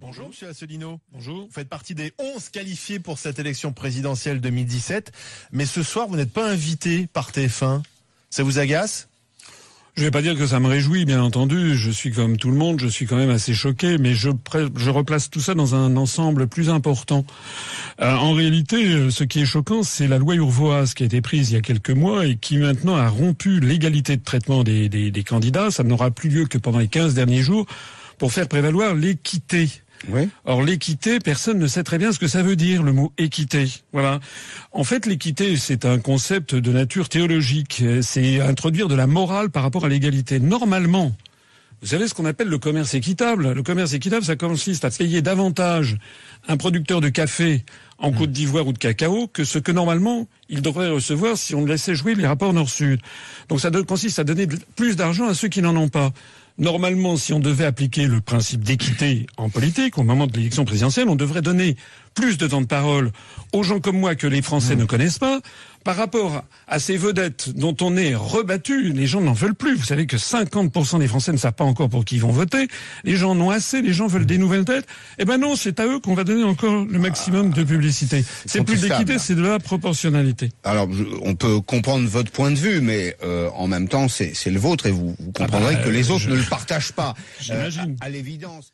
Bonjour, monsieur Asselineau. Bonjour. Vous faites partie des 11 qualifiés pour cette élection présidentielle 2017. Mais ce soir, vous n'êtes pas invité par TF1. Ça vous agace ? Je vais pas dire que ça me réjouit, bien entendu. Je suis comme tout le monde, je suis quand même assez choqué, mais je replace tout ça dans un ensemble plus important. En réalité, ce qui est choquant, c'est la loi Urvoas qui a été prise il y a quelques mois et qui maintenant a rompu l'égalité de traitement des candidats. Ça n'aura plus lieu que pendant les 15 derniers jours pour faire prévaloir l'équité. Oui. Or, l'équité, personne ne sait très bien ce que ça veut dire, le mot équité. Voilà. En fait, l'équité, c'est un concept de nature théologique. C'est introduire de la morale par rapport à l'égalité. Normalement, vous savez ce qu'on appelle le commerce équitable. Le commerce équitable, ça consiste à payer davantage un producteur de café en Côte d'Ivoire ou de cacao que ce que normalement il devrait recevoir si on laissait jouer les rapports Nord-Sud. Donc ça consiste à donner plus d'argent à ceux qui n'en ont pas. Normalement, si on devait appliquer le principe d'équité en politique, au moment de l'élection présidentielle, on devrait donner plus de temps de parole aux gens comme moi que les Français ne connaissent pas. Par rapport à ces vedettes dont on est rebattu, les gens n'en veulent plus. Vous savez que 50% des Français ne savent pas encore pour qui ils vont voter. Les gens en ont assez, les gens veulent des nouvelles têtes. Eh ben non, c'est à eux qu'on va donner encore le maximum de publicité. C'est plus d'équité, c'est de la proportionnalité. Alors, on peut comprendre votre point de vue, mais en même temps, c'est le vôtre et vous comprendrez que les autres ne le partagent pas. J'imagine. À l'évidence.